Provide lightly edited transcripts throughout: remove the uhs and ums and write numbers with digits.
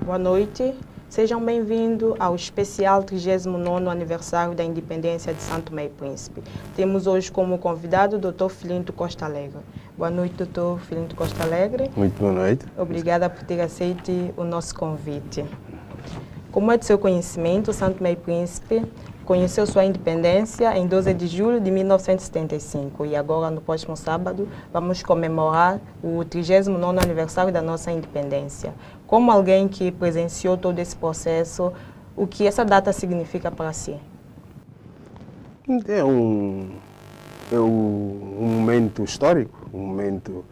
Boa noite. Sejam bem-vindos ao especial 39º aniversário da independência de São Tomé e Príncipe. Temos hoje como convidado o Dr. Filinto Costa Alegre. Boa noite, Dr. Filinto Costa Alegre. Muito boa noite. Obrigada por ter aceito o nosso convite. Como é de seu conhecimento, São Tomé e Príncipe conheceu sua independência em 12 de julho de 1975 e agora, no próximo sábado, vamos comemorar o 39º aniversário da nossa independência. Como alguém que presenciou todo esse processo, o que essa data significa para si? É um momento histórico, um momento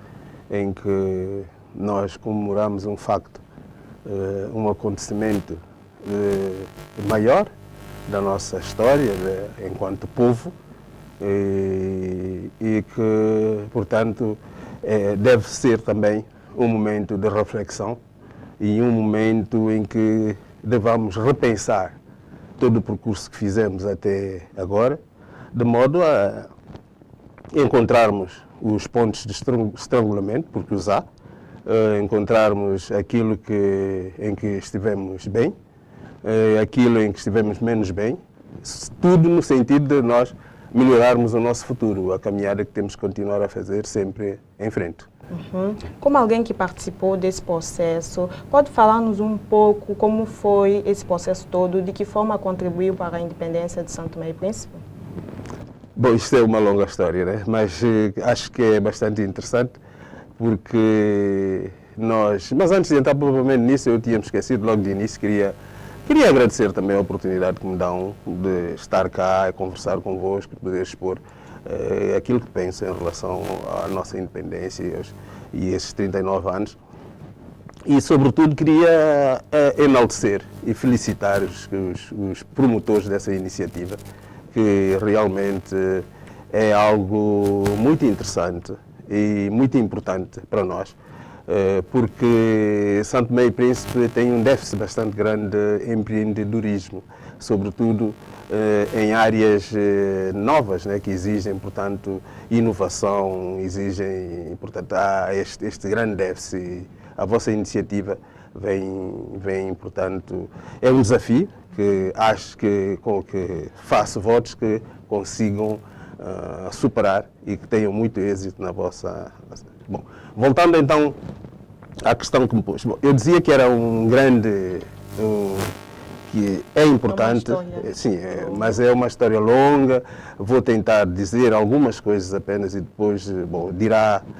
em que nós comemoramos um facto, um acontecimento maior da nossa história enquanto povo e que, portanto, deve ser também um momento de reflexão e um momento em que devamos repensar todo o percurso que fizemos até agora, de modo a encontrarmos os pontos de estrangulamento, porque os há, encontrarmos aquilo em que estivemos bem, aquilo em que estivemos menos bem, tudo no sentido de nós melhorarmos o nosso futuro, a caminhada que temos que continuar a fazer sempre em frente. Como alguém que participou desse processo, pode falar-nos um pouco como foi esse processo todo, de que forma contribuiu para a independência de São Tomé e Príncipe? Bom, isto é uma longa história, né? Mas acho que é bastante interessante, porque mas antes de entrar provavelmente nisso, eu tinha me esquecido logo de início, queria agradecer também a oportunidade que me dão de estar cá e conversar convosco, poder expor aquilo que penso em relação à nossa independência e esses 39 anos. E, sobretudo, queria enaltecer e felicitar os promotores dessa iniciativa, que realmente é algo muito interessante e muito importante para nós, porque São Tomé e Príncipe tem um déficit bastante grande de empreendedorismo, sobretudo em áreas novas, né, que exigem, portanto, inovação, portanto, há este grande déficit. A vossa iniciativa vem, portanto, é um desafio que acho que faço votos que consigam superar e que tenham muito êxito na vossa... Bom, voltando então à questão que me pôs. Bom, eu dizia que era um grande... que é importante, sim, mas é uma história longa. Vou tentar dizer algumas coisas apenas e depois, bom,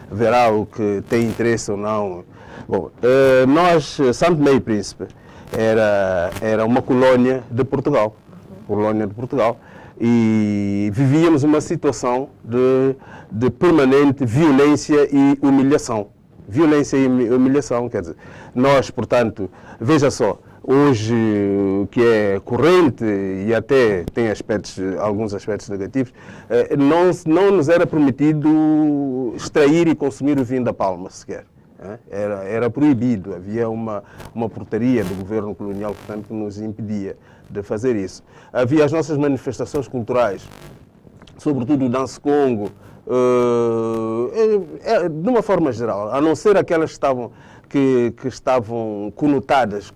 verá o que tem interesse ou não. Bom, nós, São Tomé e Príncipe, era uma colónia de Portugal, e vivíamos uma situação de permanente violência e humilhação. Quer dizer, nós, portanto, veja só, hoje o que é corrente e até tem alguns aspectos negativos, não nos era permitido extrair e consumir o vinho da palma sequer. Era proibido, havia uma portaria do governo colonial, portanto, que nos impedia de fazer isso. Havia as nossas manifestações culturais, sobretudo o Dance Congo, de uma forma geral, a não ser aquelas que estavam conotadas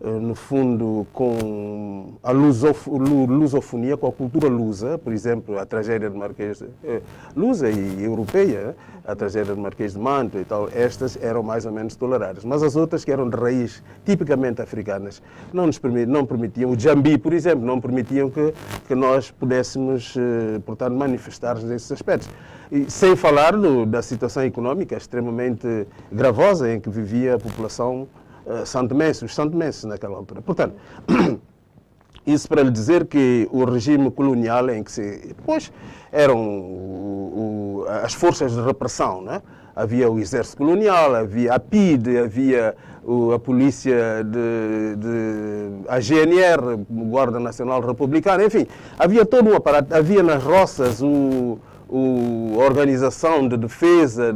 no fundo, com a lusofonia, com a cultura lusa, por exemplo, a tragédia de Marquês lusa e europeia, a tragédia de Marquês de Manto e tal, estas eram mais ou menos toleradas. Mas as outras, que eram de raiz tipicamente africanas, não permitiam, o jambi, por exemplo, não permitiam que nós pudéssemos, portanto, manifestar esses aspectos. E sem falar da situação económica extremamente gravosa em que vivia a população os santomenses naquela altura. Portanto, isso para lhe dizer que o regime colonial em que depois eram as forças de repressão, né? Havia o exército colonial, havia a PIDE, havia a polícia a GNR, Guarda Nacional Republicana, enfim, havia todo um aparato, havia nas roças a organização de defesa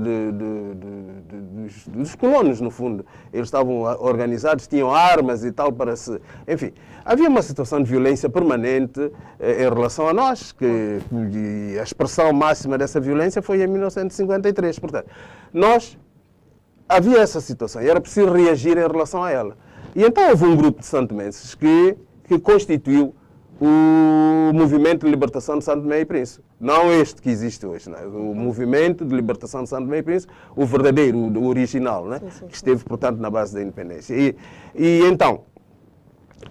dos colonos, no fundo. Eles estavam organizados, tinham armas e tal para se... Enfim, havia uma situação de violência permanente em relação a nós, e a expressão máxima dessa violência foi em 1953. Portanto, nós havia essa situação e era preciso reagir em relação a ela. E então houve um grupo de santomenses que constituiu o Movimento de Libertação de Santo Tomé e Príncipe. Não este que existe hoje, né? O Movimento de Libertação de Santo Tomé e Príncipe, o verdadeiro, o original, né? Sim. Que esteve, portanto, na base da independência. E então,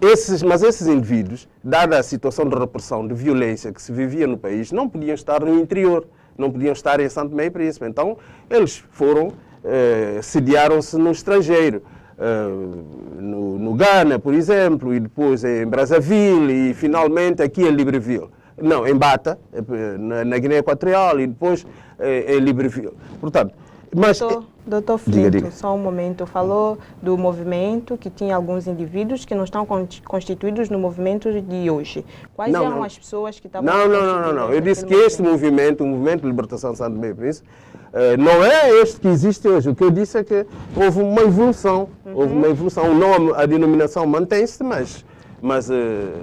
esses indivíduos, dada a situação de repressão, de violência que se vivia no país, não podiam estar no interior, não podiam estar em Santo Tomé e Príncipe. Então, eles sediaram-se no estrangeiro. No Ghana, por exemplo, e depois em Brazzaville e finalmente aqui em Libreville. Não, em Bata, na Guiné Equatorial e depois em Libreville. Portanto, mas... Doutor Filinto, diga. só um momento, falou do movimento que tinha alguns indivíduos que não estão constituídos no movimento de hoje. Quais eram as pessoas que estavam constituídas? Não. Eu disse que este movimento, o Movimento de Libertação de Santo Tomé e Príncipe, não é este que existe hoje. O que eu disse é que houve uma evolução. Houve uma evolução. O nome, a denominação mantém-se, mas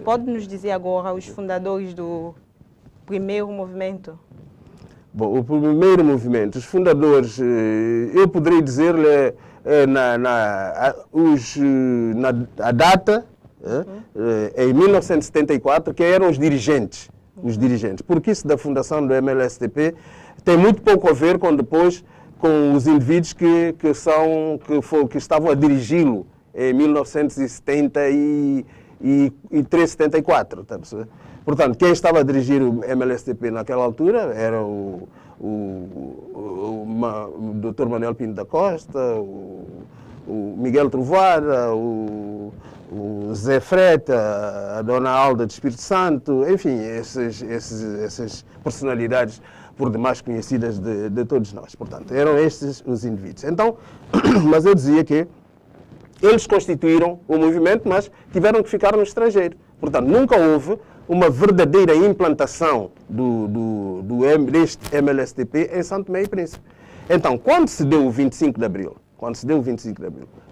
Pode nos dizer agora os fundadores do primeiro movimento? Bom, o primeiro movimento, os fundadores, eu poderia dizer-lhe a data, em 1974, que eram os dirigentes, porque isso da fundação do MLSTP tem muito pouco a ver com os indivíduos que estavam a dirigi-lo em 1973, 74, está a perceber? Portanto, quem estava a dirigir o MLSTP naquela altura era o Dr. Manuel Pinto da Costa, o Miguel Trovoada, o Zé Freta, a Dona Alda de Espírito Santo, enfim, essas personalidades por demais conhecidas de todos nós. Portanto, eram estes os indivíduos. Então, mas eu dizia que eles constituíram o movimento, mas tiveram que ficar no estrangeiro. Portanto, nunca houve uma verdadeira implantação deste MLSTP em Santo Tomé e Príncipe. Então, quando se deu o 25 de Abril,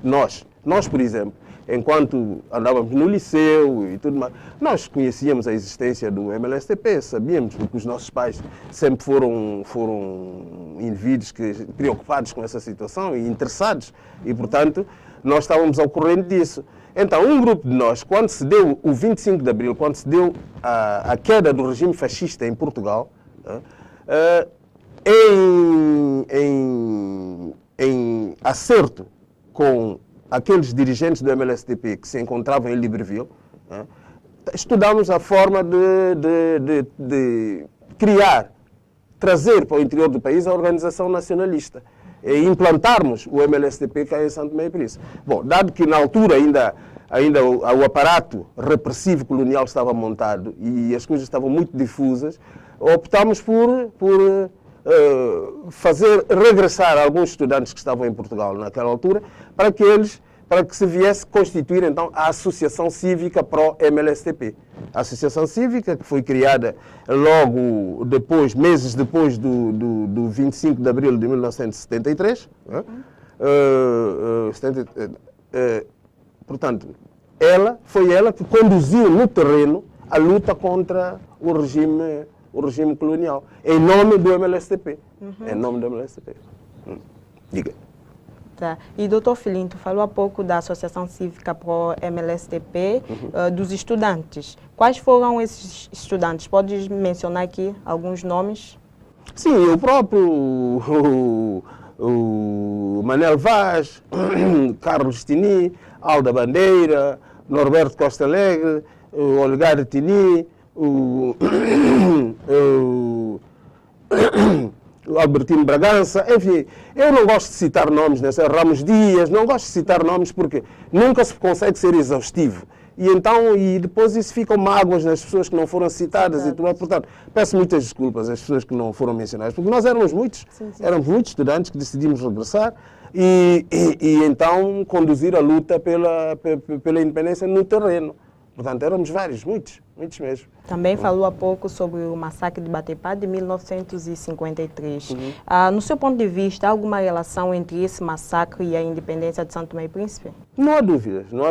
nós, por exemplo, enquanto andávamos no liceu e tudo mais, nós conhecíamos a existência do MLSTP, sabíamos, porque os nossos pais sempre foram indivíduos preocupados com essa situação e interessados, e, portanto, nós estávamos ao corrente disso. Então, um grupo de nós, quando se deu o 25 de Abril, quando se deu a queda do regime fascista em Portugal, em acerto com aqueles dirigentes do MLSTP que se encontravam em Libreville, estudámos a forma de trazer para o interior do país a organização nacionalista e implantarmos o MLSTP cá em Santo Tomé e Príncipe. Bom, dado que na altura ainda o aparato repressivo colonial estava montado e as coisas estavam muito difusas, optámos por fazer regressar alguns estudantes que estavam em Portugal naquela altura para que se viesse constituir então a Associação Cívica Pró-MLSTP. A Associação Cívica que foi criada logo depois, meses depois do 25 de Abril de 1973. Portanto, foi ela que conduziu no terreno a luta contra o regime colonial, em nome do MLSTP. Em nome do MLSTP. Diga. Tá. E doutor Filinto falou há pouco da Associação Cívica Pró-MLSTP, dos estudantes. Quais foram esses estudantes? Pode mencionar aqui alguns nomes? Sim, o próprio o Manel Vaz, Carlos Tini, Alda Bandeira, Norberto Costa Alegre, o Olegário Tini, o Albertino Bragança, enfim, eu não gosto de citar nomes, né? Ramos Dias, não gosto de citar nomes porque nunca se consegue ser exaustivo. E depois isso ficam mágoas nas pessoas que não foram citadas e tudo. Portanto, peço muitas desculpas às pessoas que não foram mencionadas, porque nós éramos muitos, éramos muitos estudantes que decidimos regressar e então conduzir a luta pela independência no terreno. Portanto, éramos vários, muitos mesmo. Também falou há pouco sobre o massacre de Batepá de 1953. No seu ponto de vista, há alguma relação entre esse massacre e a independência de Santo Tomé e Príncipe? Não há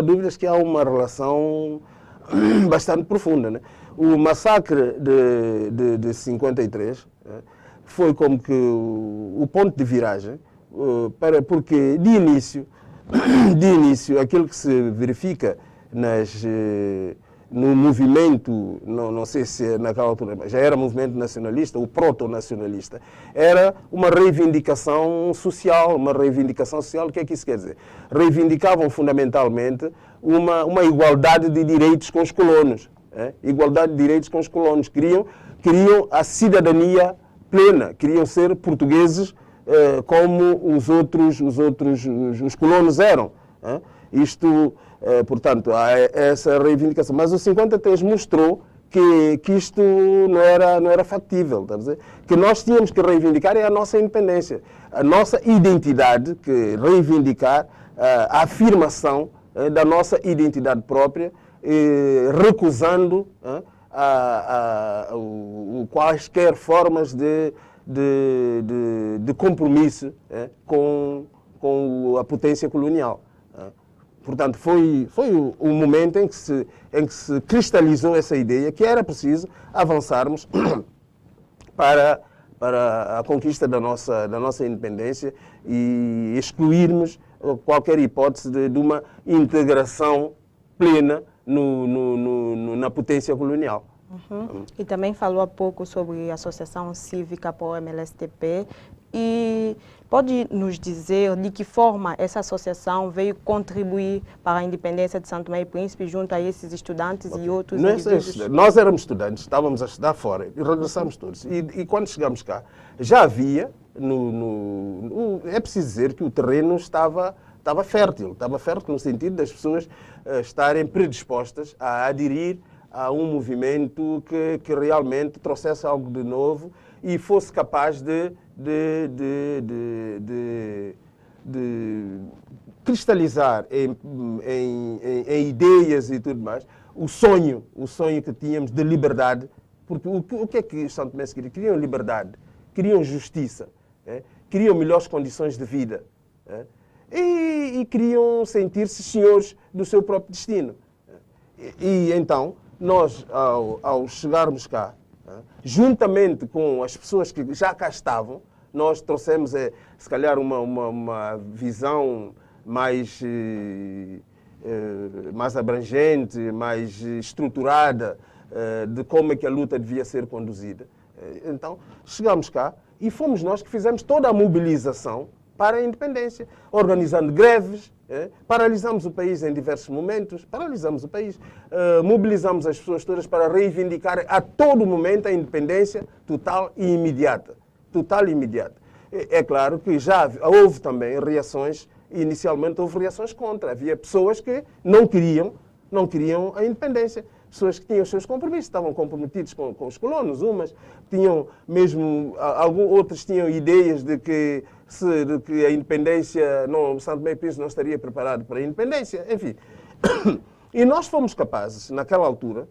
dúvidas que há uma relação bastante profunda, né? O massacre de 53 foi como que o ponto de viragem, porque de início, aquilo que se verifica no movimento, não sei se naquela altura já era movimento nacionalista, o proto-nacionalista, era uma reivindicação social. O que é que isso quer dizer? Reivindicavam fundamentalmente uma igualdade de direitos com os colonos. Igualdade de direitos com os colonos. Queriam a cidadania plena, queriam ser portugueses como os colonos eram. Portanto, há essa reivindicação. Mas o 53 mostrou que isto não era factível. Tá a dizer? Que nós tínhamos que reivindicar a nossa independência, a nossa identidade, que reivindicar a afirmação da nossa identidade própria, recusando quaisquer formas de compromisso com a potência colonial. Portanto, foi o momento em que se cristalizou essa ideia que era preciso avançarmos para a conquista da nossa independência e excluirmos qualquer hipótese de uma integração plena na potência colonial. E também falou há pouco sobre a Associação Cívica para o MLSTP. E pode nos dizer de que forma essa associação veio contribuir para a independência de São Tomé e Príncipe junto a esses estudantes e outros indivíduos? Nós éramos estudantes, estávamos a estudar fora e regressamos todos. E quando chegamos cá, já havia, é preciso dizer que o terreno estava fértil no sentido das pessoas estarem predispostas a aderir a um movimento que realmente trouxesse algo de novo e fosse capaz de cristalizar em ideias e tudo mais o sonho que tínhamos de liberdade. Porque o que é que os São Tomenses queriam? Queriam liberdade, queriam justiça, queriam melhores condições de vida e queriam sentir-se senhores do seu próprio destino. E então, nós, ao chegarmos cá, juntamente com as pessoas que já cá estavam, nós trouxemos, se calhar, uma visão mais abrangente, mais estruturada de como é que a luta devia ser conduzida. Então, chegamos cá e fomos nós que fizemos toda a mobilização para a independência, organizando greves, paralisamos o país em diversos momentos, mobilizamos as pessoas todas para reivindicar a todo momento a independência total e imediata. É claro que já houve também reações, inicialmente houve reações contra, havia pessoas que não queriam a independência. Pessoas que tinham os seus compromissos, estavam comprometidos com os colonos, umas tinham mesmo, outras tinham ideias de que a independência, São Tomé e Príncipe não estaria preparado para a independência, enfim. E nós fomos capazes, naquela altura,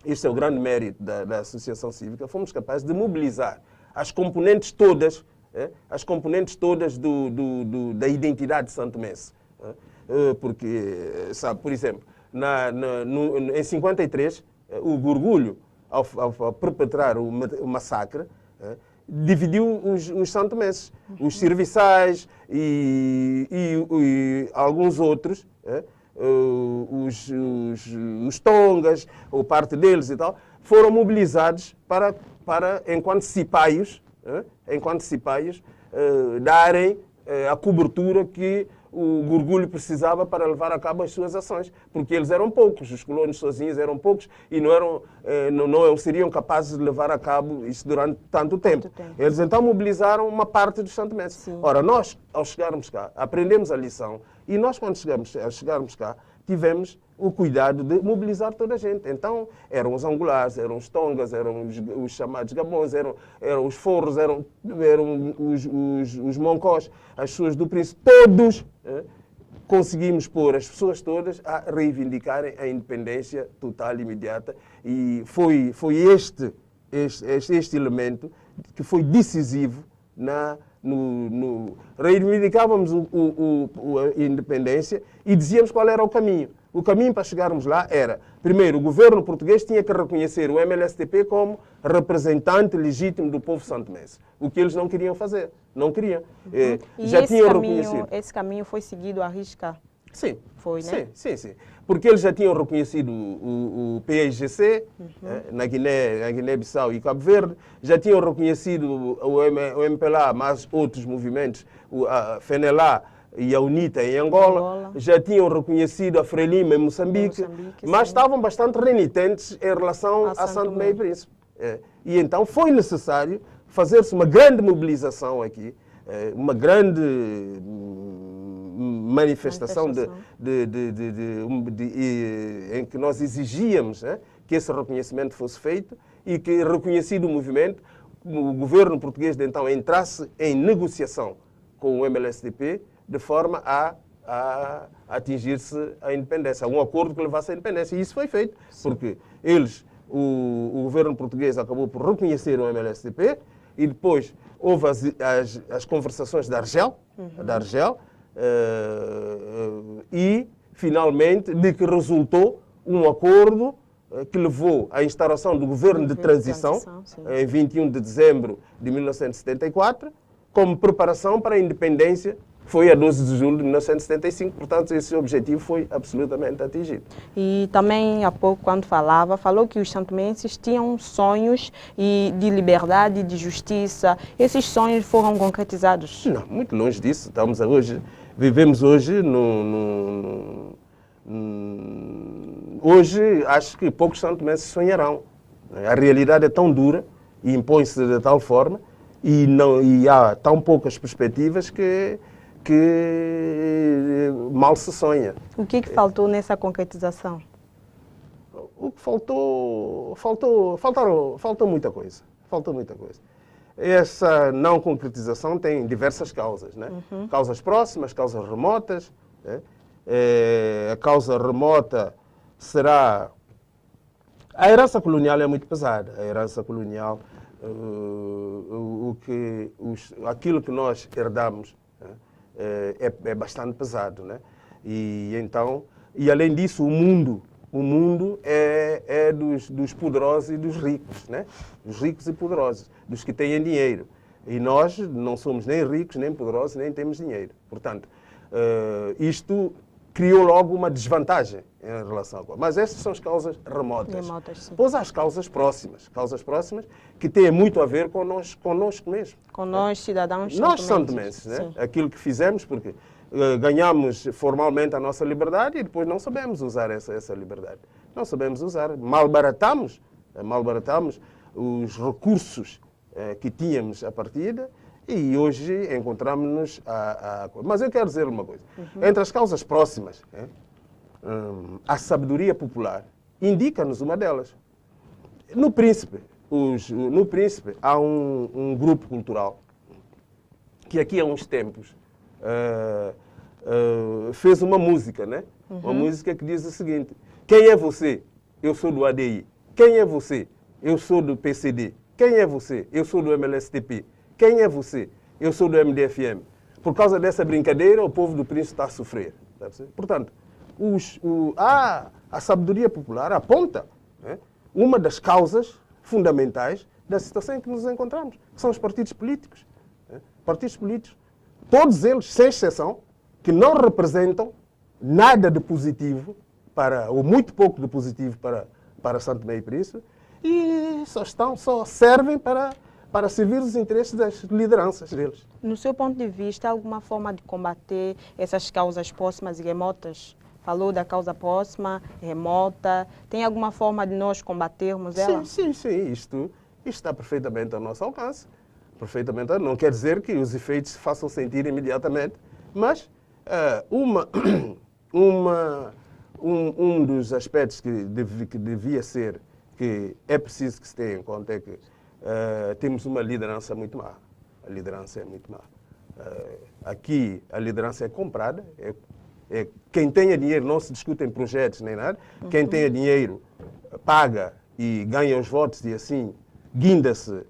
este é o grande mérito da Associação Cívica, fomos capazes de mobilizar as componentes todas da identidade santomense. Porque, sabe, por exemplo, em 53, o Gurgulho, ao perpetrar o massacre, dividiu os santomenses, os serviçais e alguns outros, os tongas, ou parte deles e tal, foram mobilizados para enquanto cipaios, darem a cobertura que o Gurgulho precisava para levar a cabo as suas ações, porque eles eram poucos, os colonos sozinhos eram poucos e não seriam capazes de levar a cabo isso durante tanto tempo. Eles então mobilizaram uma parte dos santomenses. Ora, nós, ao chegarmos cá, aprendemos a lição e nós, quando chegarmos cá, tivemos o cuidado de mobilizar toda a gente. Então, eram os angulares, eram os tongas, eram os chamados gabões, eram os forros, eram os moncós, as pessoas do Príncipe, todos conseguimos pôr as pessoas todas a reivindicarem a independência total e imediata. E foi este elemento que foi decisivo reivindicávamos a independência e dizíamos qual era o caminho. O caminho para chegarmos lá era, primeiro, o governo português tinha que reconhecer o MLSTP como representante legítimo do povo santomense, o que eles não queriam fazer, não queriam. E Já tinham reconhecido. esse caminho foi seguido à risca? Sim, Foi, né? sim. Porque eles já tinham reconhecido o PAIGC na Guiné-Bissau e Cabo Verde, já tinham reconhecido o MPLA, mas outros movimentos, a FENELA e a UNITA em Angola, já tinham reconhecido a Frelimo em Moçambique, mas estavam bastante renitentes em relação a Santo Tomé e Príncipe. E então foi necessário fazer-se uma grande mobilização aqui, uma grande manifestação em que nós exigíamos que esse reconhecimento fosse feito e que, reconhecido o movimento, o governo português de então entrasse em negociação com o MLSTP de forma a atingir-se a independência, um acordo que levasse à independência. E isso foi feito, porque o governo português acabou por reconhecer o MLSTP e depois houve as conversações da Argel, e, finalmente, de que resultou um acordo que levou à instauração do governo de transição em 21 de dezembro de 1974, como preparação para a independência, que foi a 12 de julho de 1975. Portanto, esse objetivo foi absolutamente atingido. E também, há pouco, quando falou que os santomenses tinham sonhos de liberdade, de justiça. Esses sonhos foram concretizados? Não, muito longe disso. Vivemos hoje hoje, acho que poucos santomenses sonharão. A realidade é tão dura e impõe-se de tal forma e há tão poucas perspectivas que mal se sonha. O que faltou nessa concretização? O que faltou muita coisa. Faltou muita coisa. Essa não concretização tem diversas causas, né? Causas próximas, causas remotas. Né? A causa remota será... A herança colonial é muito pesada. A herança colonial, aquilo que nós herdamos, né? É bastante pesado, né? E além disso, o mundo é dos poderosos e dos ricos, né? Dos ricos e poderosos, dos que têm dinheiro. E nós não somos nem ricos, nem poderosos, nem temos dinheiro. Portanto, isto criou logo uma desvantagem em relação a... Mas essas são as causas remotas. Depois há as causas próximas que têm muito a ver connosco mesmo. Com nós, cidadãos nós santomenses, né? Aquilo que fizemos, porque ganhamos formalmente a nossa liberdade e depois não sabemos usar essa liberdade. Não sabemos usar. Malbaratamos os recursos que tínhamos à partida e hoje encontramos-nos Mas eu quero dizer uma coisa. Entre as causas próximas, a sabedoria popular indica-nos uma delas. No Príncipe há um grupo cultural que aqui há uns tempos fez uma música, né? Uma música que diz o seguinte: quem é você? Eu sou do ADI. Quem é você? Eu sou do PCD. Quem é você? Eu sou do MLSTP. Quem é você? Eu sou do MDFM. Por causa dessa brincadeira, o povo do Príncipe está a sofrer. Portanto, a sabedoria popular aponta, né, uma das causas fundamentais da situação em que nos encontramos, que são os partidos políticos. Né? Partidos políticos, todos eles, sem exceção, que não representam nada de positivo, ou muito pouco de positivo para Santo Tomé e Príncipe, e só servem para servir os interesses das lideranças deles. No seu ponto de vista, há alguma forma de combater essas causas próximas e remotas? Falou da causa próxima, remota. Tem alguma forma de nós combatermos ela? Sim. Isto está perfeitamente ao nosso alcance. Perfeitamente. Não quer dizer que os efeitos se façam sentir imediatamente, mas um dos aspectos que devia ser, que é preciso que se tenha em conta, é que temos uma liderança muito má. A liderança é muito má. Aqui a liderança é comprada. Quem tenha dinheiro não se discute em projetos nem nada. Quem tenha dinheiro paga e ganha os votos e assim guinda-se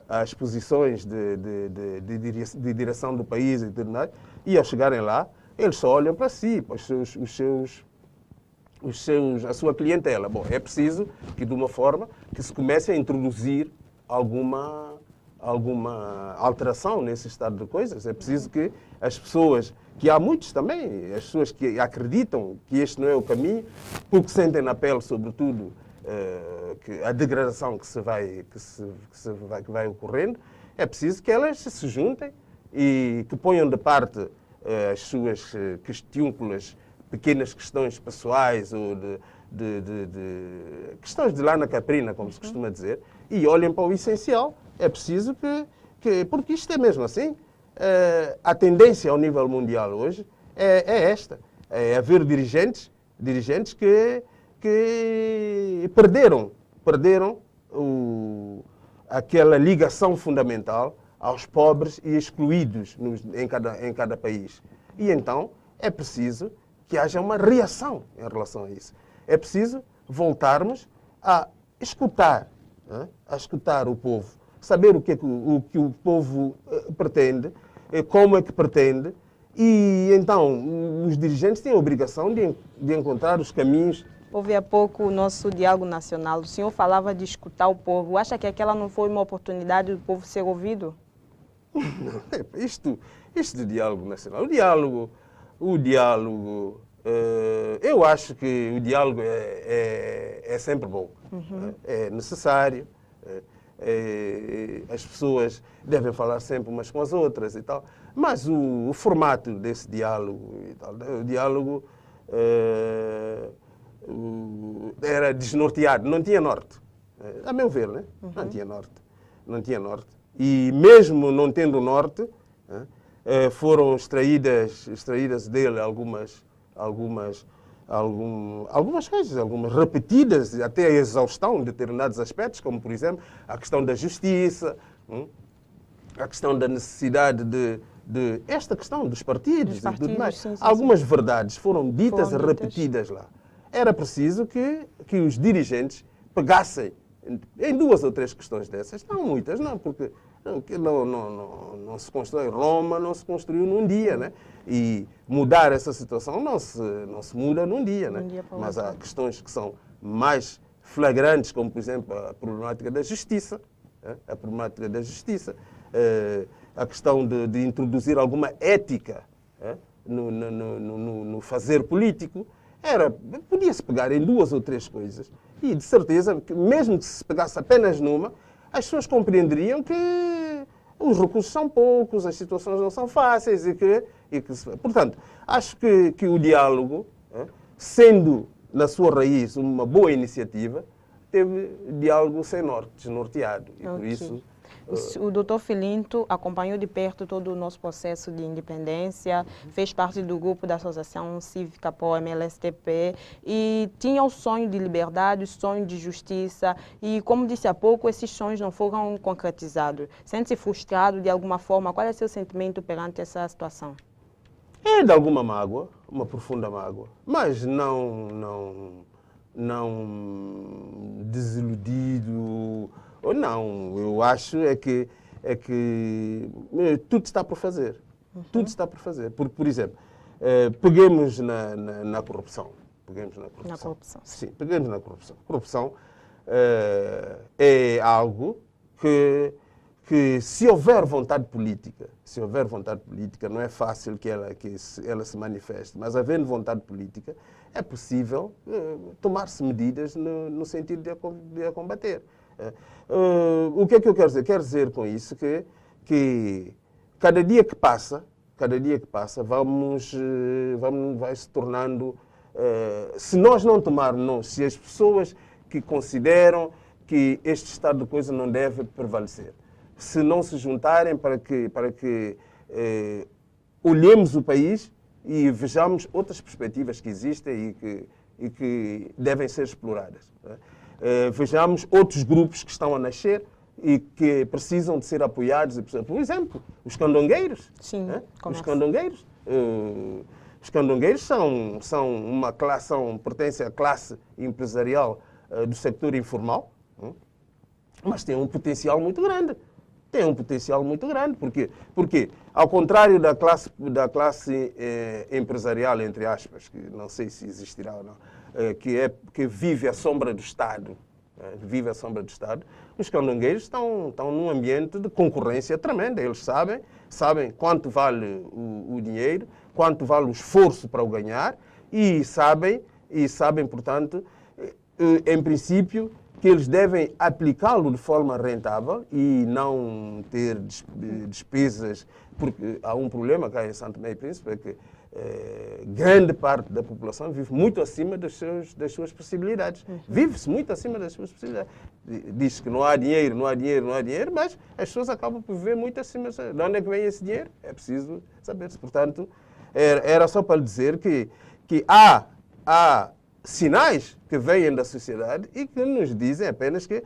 às posições de direção do país e tudo mais. E ao chegarem lá, eles só olham para si, para os seus a sua clientela. Bom, é preciso que, de uma forma, que se comece a introduzir alguma alteração nesse estado de coisas. É preciso que as pessoas, que há muitos também, as pessoas que acreditam que este não é o caminho, porque sentem na pele, sobretudo, que a degradação que vai ocorrendo, é preciso que elas se juntem e que ponham de parte as suas questiúnculas, pequenas questões pessoais ou de questões de lana caprina, como se costuma dizer, e olhem para o essencial. É preciso porque isto é mesmo assim, a tendência ao nível mundial hoje é esta, é haver dirigentes que perderam aquela ligação fundamental aos pobres e excluídos em cada país. E então é preciso que haja uma reação em relação a isso. É preciso voltarmos a escutar o povo, saber o que o povo pretende, como é que pretende, e então os dirigentes têm a obrigação de encontrar os caminhos. Houve há pouco o nosso diálogo nacional. O senhor falava de escutar o povo. Acha que aquela não foi uma oportunidade do povo ser ouvido? Não, isto do diálogo nacional. O diálogo, eu acho que o diálogo é sempre bom. É necessário. As pessoas devem falar sempre umas com as outras e tal. Mas o formato desse diálogo e tal, o diálogo era desnorteado, não tinha norte. A meu ver, né? Não tinha norte. Não tinha norte. E mesmo não tendo norte, foram extraídas dele algumas coisas, algumas repetidas até a exaustão de determinados aspectos, como, por exemplo, a questão da justiça, a questão da necessidade de esta questão dos partidos e tudo mais. Sim, algumas verdades foram ditas e repetidas lá. Era preciso que os dirigentes pegassem em 2 ou 3 questões dessas, não muitas, não, porque não se constrói Roma, não se construiu num dia, né? E mudar essa situação não se muda num dia, né? Mas há questões que são mais flagrantes, como, por exemplo, a problemática da justiça, a questão de introduzir alguma ética no fazer político. Podia-se pegar em 2 ou 3 coisas e, de certeza, que mesmo que se pegasse apenas numa, as pessoas compreenderiam que os recursos são poucos, as situações não são fáceis portanto, acho que o diálogo, sendo na sua raiz uma boa iniciativa, teve diálogo sem norte, desnorteado. E por isso... O doutor Filinto acompanhou de perto todo o nosso processo de independência, fez parte do grupo da Associação Cívica PO-MLSTP e tinha o sonho de liberdade, o sonho de justiça e, como disse há pouco, esses sonhos não foram concretizados. Sente-se frustrado de alguma forma? Qual é o seu sentimento perante essa situação? É de alguma mágoa, uma profunda mágoa, mas não desiludido. Ou não, eu acho que tudo está por fazer. Tudo está por fazer. Por exemplo, peguemos na corrupção. Na corrupção. Sim, peguemos na corrupção. Corrupção é algo que se houver vontade política, não é fácil que ela se manifeste, mas havendo vontade política, é possível tomar-se medidas no sentido de a combater. O que é que eu quero dizer? Quero dizer com isso que cada dia que passa, vai se tornando, se nós não tomarmos, se as pessoas que consideram que este estado de coisa não deve prevalecer, se não se juntarem para que olhemos o país e vejamos outras perspectivas que existem e que devem ser exploradas. Vejamos outros grupos que estão a nascer e que precisam de ser apoiados. Por exemplo, os candongueiros. Sim, os candongueiros. Os candongueiros pertencem à classe empresarial do setor informal, mas têm um potencial muito grande. Porque, ao contrário da classe empresarial, entre aspas, que não sei se existirá ou não, que vive à sombra do Estado, vive à sombra do Estado, os candongueiros estão num ambiente de concorrência tremenda. Eles sabem quanto vale o dinheiro, quanto vale o esforço para o ganhar e sabem, portanto, em princípio, que eles devem aplicá-lo de forma rentável e não ter despesas, porque há um problema cá em São Tomé e Príncipe, é que grande parte da população vive muito acima das suas possibilidades. Vive-se muito acima das suas possibilidades. Diz que não há dinheiro, mas as pessoas acabam por viver muito acima. De onde é que vem esse dinheiro? É preciso saber-se. Portanto, era só para lhe dizer que há sinais que vêm da sociedade e que nos dizem apenas que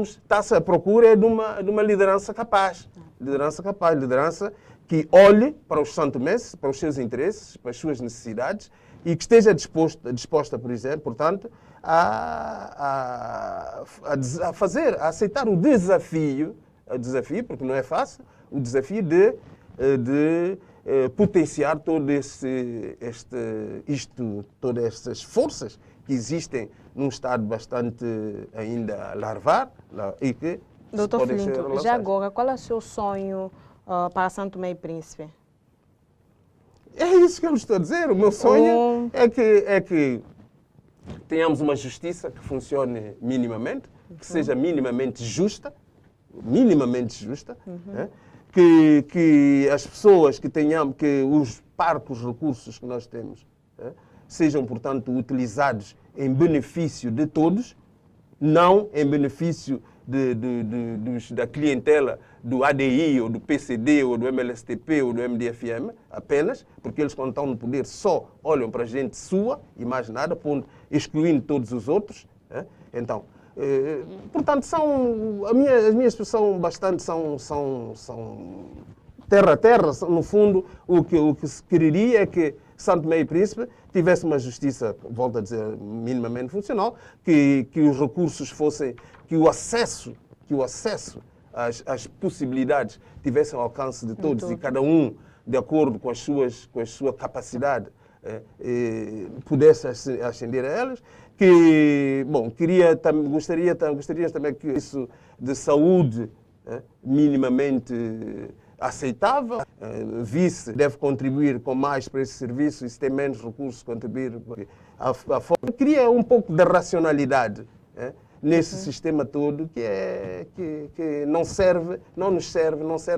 está-se à procura de uma liderança capaz. Liderança que olhe para os santomenses, para os seus interesses, para as suas necessidades e que esteja disposta, por exemplo, portanto, a aceitar o desafio, porque não é fácil, o desafio de potenciar todas estas forças que existem num estado bastante ainda larvar e que Doutor podem ser Filinto, relançadas. já agora, qual é o seu sonho para São Tomé e Príncipe? É isso que eu lhe estou a dizer. O meu sonho é que tenhamos uma justiça que funcione minimamente, que seja minimamente justa, né? Que as pessoas que os parcos recursos que nós temos, né, sejam, portanto, utilizados em benefício de todos, não em benefício da clientela do ADI, ou do PCD, ou do MLSTP, ou do MDFM, apenas, porque eles, quando estão no poder, só olham para a gente sua e mais nada, excluindo todos os outros. Né? Então, portanto, as minhas pessoas são terra a terra. No fundo, o que se quereria é que São Tomé e Príncipe tivesse uma justiça, volto a dizer, minimamente funcional, que os recursos fossem, que o acesso às possibilidades tivessem ao alcance de todos e cada um, de acordo com a sua capacidade, pudesse ascender a elas. Gostaria também que isso de saúde minimamente aceitável. Vice deve contribuir com mais para esse serviço e se tem menos recursos, contribuir. Eu queria um pouco de racionalidade nesse sistema todo que não serve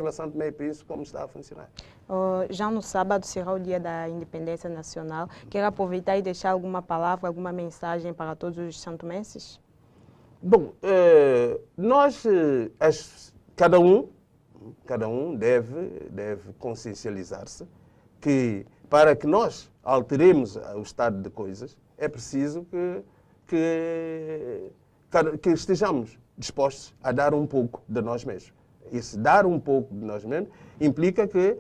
a São Tomé e Príncipe como está a funcionar. Já no sábado será o dia da Independência Nacional. Quero aproveitar e deixar alguma palavra, alguma mensagem para todos os santomenses? Bom, cada um deve consciencializar-se que para que nós alteremos o estado de coisas é preciso que estejamos dispostos a dar um pouco de nós mesmos. Esse dar um pouco de nós mesmos implica que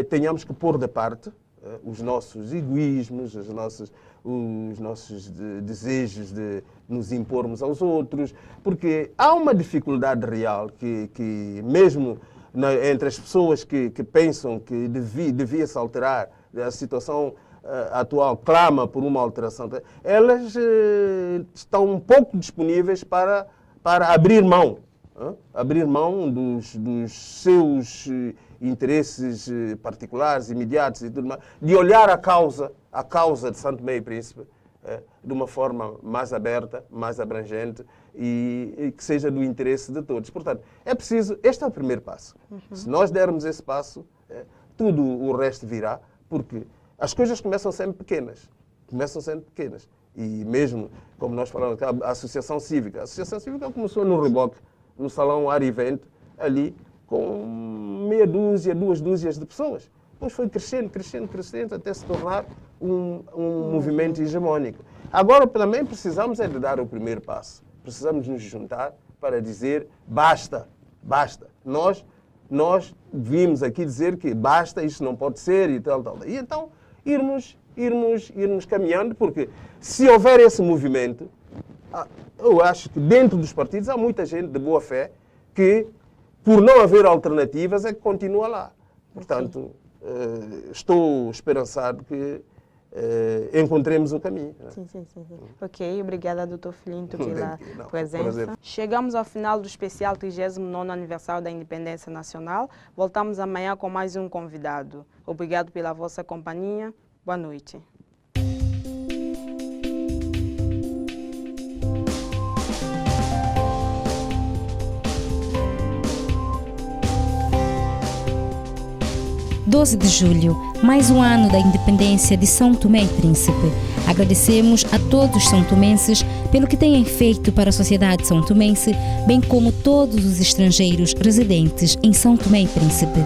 tenhamos que pôr de parte os nossos egoísmos, os nossos desejos de nos impormos aos outros, porque há uma dificuldade real que mesmo entre as pessoas que pensam que devia-se alterar a situação atual, clama por uma alteração, elas estão um pouco disponíveis para abrir mão dos seus interesses particulares, imediatos e tudo mais, de olhar a causa de São Tomé e Príncipe de uma forma mais aberta, mais abrangente e que seja do interesse de todos. Portanto, é preciso, este é o primeiro passo. Se nós dermos esse passo, tudo o resto virá, porque as coisas começam sempre pequenas. E mesmo, como nós falamos, a Associação Cívica começou no reboque, no Salão Arivente, ali, com meia dúzia, 2 dúzias de pessoas. Depois foi crescendo, até se tornar um movimento hegemónico. Agora também precisamos de dar o primeiro passo. Precisamos nos juntar para dizer basta. Nós vimos aqui dizer que basta, isto não pode ser e tal. E então irmos caminhando, porque se houver esse movimento, eu acho que dentro dos partidos há muita gente de boa fé que, por não haver alternativas, é que continua lá. Portanto, estou esperançado que encontremos o caminho. Sim. Ok, obrigada, Dr. Filinto, pela presença. Prazer. Chegamos ao final do especial 39º aniversário da Independência Nacional. Voltamos amanhã com mais um convidado. Obrigado pela vossa companhia. Boa noite. (12 de julho, mais um ano da independência de São Tomé e Príncipe. Agradecemos a todos os são-tomenses pelo que têm feito para a sociedade são-tomense, bem como todos os estrangeiros residentes em São Tomé e Príncipe.